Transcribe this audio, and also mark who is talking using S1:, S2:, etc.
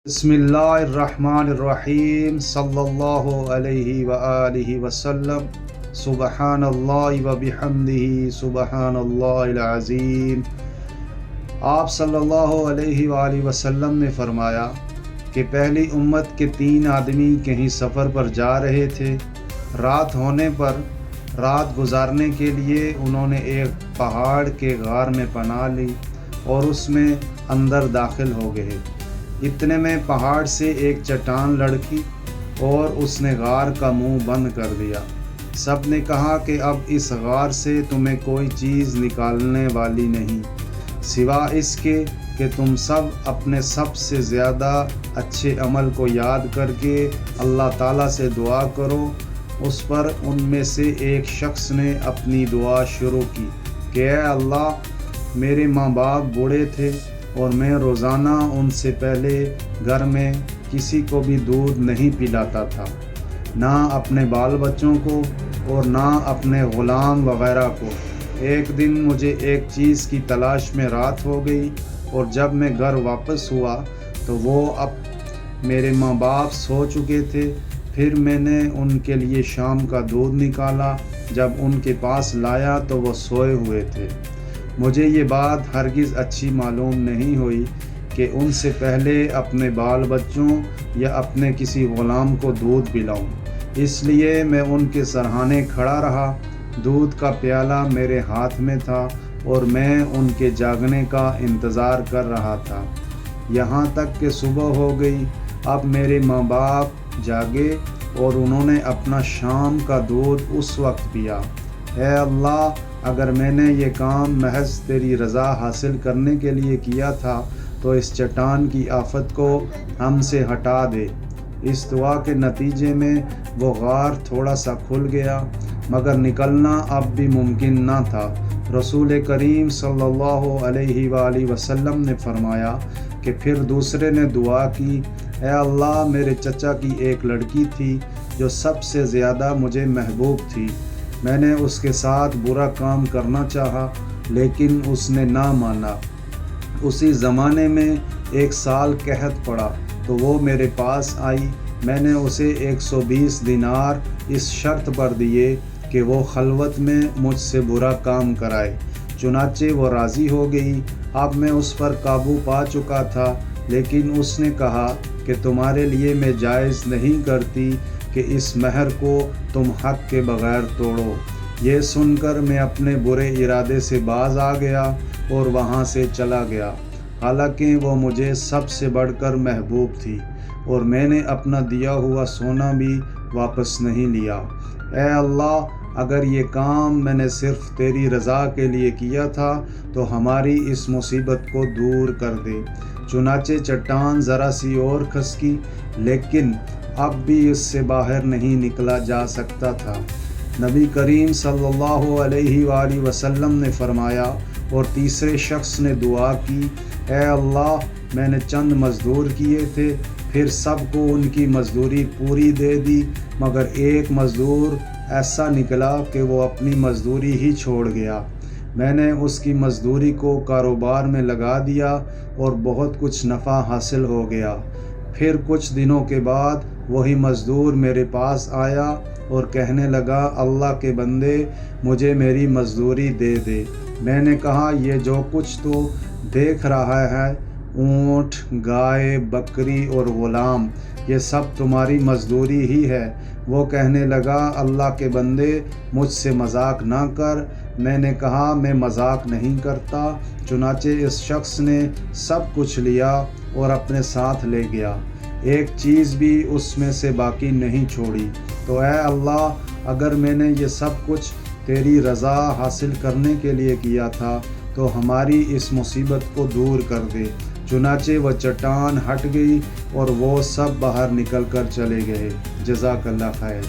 S1: بسم اللہ الرحمن الرحیم صلی اللہ علیہ وآلہ وسلم سبحان اللہ وبحمدہ سبحان اللہ العظیم۔ آپ صلی اللہ علیہ وآلہ وسلم نے فرمایا کہ پہلی امت کے 3 آدمی کہیں سفر پر جا رہے تھے۔ رات ہونے پر رات گزارنے کے لیے انہوں نے ایک پہاڑ کے غار میں پناہ لی اور اس میں اندر داخل ہو گئے۔ اتنے میں پہاڑ سے ایک چٹان لڑکی اور اس نے غار کا منہ بند کر دیا۔ سب نے کہا کہ اب اس غار سے تمہیں کوئی چیز نکالنے والی نہیں سوا اس کے کہ تم سب اپنے سب سے زیادہ اچھے عمل کو یاد کر کے اللہ تعالیٰ سے دعا کرو۔ اس پر ان میں سے ایک شخص نے اپنی دعا شروع کی کہ اے اللہ، میرے ماں باپ بوڑھے تھے اور میں روزانہ ان سے پہلے گھر میں کسی کو بھی دودھ نہیں پلاتا تھا، نہ اپنے بال بچوں کو اور نہ اپنے غلام وغیرہ کو۔ ایک دن مجھے ایک چیز کی تلاش میں رات ہو گئی اور جب میں گھر واپس ہوا تو وہ اب میرے ماں باپ سو چکے تھے۔ پھر میں نے ان کے لیے شام کا دودھ نکالا، جب ان کے پاس لایا تو وہ سوئے ہوئے تھے۔ مجھے یہ بات ہرگز اچھی معلوم نہیں ہوئی کہ ان سے پہلے اپنے بال بچوں یا اپنے کسی غلام کو دودھ پلاؤں، اس لیے میں ان کے سرہانے کھڑا رہا۔ دودھ کا پیالہ میرے ہاتھ میں تھا اور میں ان کے جاگنے کا انتظار کر رہا تھا یہاں تک کہ صبح ہو گئی۔ اب میرے ماں باپ جاگے اور انہوں نے اپنا شام کا دودھ اس وقت پیا۔ اے اللہ، اگر میں نے یہ کام محض تیری رضا حاصل کرنے کے لیے کیا تھا تو اس چٹان کی آفت کو ہم سے ہٹا دے۔ اس دعا کے نتیجے میں وہ غار تھوڑا سا کھل گیا، مگر نکلنا اب بھی ممکن نہ تھا۔ رسول کریم صلی اللہ علیہ وآلہ وسلم نے فرمایا کہ پھر دوسرے نے دعا کی، اے اللہ، میرے چچا کی ایک لڑکی تھی جو سب سے زیادہ مجھے محبوب تھی۔ میں نے اس کے ساتھ برا کام کرنا چاہا لیکن اس نے نہ مانا۔ اسی زمانے میں 1 سال قحط پڑا تو وہ میرے پاس آئی۔ میں نے اسے 120 دینار اس شرط پر دیے کہ وہ خلوت میں مجھ سے برا کام کرائے۔ چنانچہ وہ راضی ہو گئی۔ اب میں اس پر قابو پا چکا تھا، لیکن اس نے کہا کہ تمہارے لیے میں جائز نہیں کرتی کہ اس مہر کو تم حق کے بغیر توڑو۔ یہ سن کر میں اپنے برے ارادے سے باز آ گیا اور وہاں سے چلا گیا، حالانکہ وہ مجھے سب سے بڑھ کر محبوب تھی اور میں نے اپنا دیا ہوا سونا بھی واپس نہیں لیا۔ اے اللہ، اگر یہ کام میں نے صرف تیری رضا کے لیے کیا تھا تو ہماری اس مصیبت کو دور کر دے۔ چنانچہ چٹان ذرا سی اور کھسکی، لیکن اب بھی اس سے باہر نہیں نکلا جا سکتا تھا۔ نبی کریم صلی اللہ علیہ وآلہ وسلم نے فرمایا اور تیسرے شخص نے دعا کی، اے اللہ، میں نے چند مزدور کیے تھے، پھر سب کو ان کی مزدوری پوری دے دی، مگر ایک مزدور ایسا نکلا کہ وہ اپنی مزدوری ہی چھوڑ گیا۔ میں نے اس کی مزدوری کو کاروبار میں لگا دیا اور بہت کچھ نفع حاصل ہو گیا۔ پھر کچھ دنوں کے بعد وہی مزدور میرے پاس آیا اور کہنے لگا، اللہ کے بندے، مجھے میری مزدوری دے دے۔ میں نے کہا، یہ جو کچھ تو دیکھ رہا ہے، اونٹ، گائے، بکری اور غلام، یہ سب تمہاری مزدوری ہی ہے۔ وہ کہنے لگا، اللہ کے بندے، مجھ سے مذاق نہ کر۔ میں نے کہا، میں مذاق نہیں کرتا۔ چنانچہ اس شخص نے سب کچھ لیا اور اپنے ساتھ لے گیا، ایک چیز بھی اس میں سے باقی نہیں چھوڑی۔ تو اے اللہ، اگر میں نے یہ سب کچھ تیری رضا حاصل کرنے کے لیے کیا تھا تو ہماری اس مصیبت کو دور کر دے۔ چنانچہ وہ چٹان ہٹ گئی اور وہ سب باہر نکل کر چلے گئے۔ جزاک اللہ خیر۔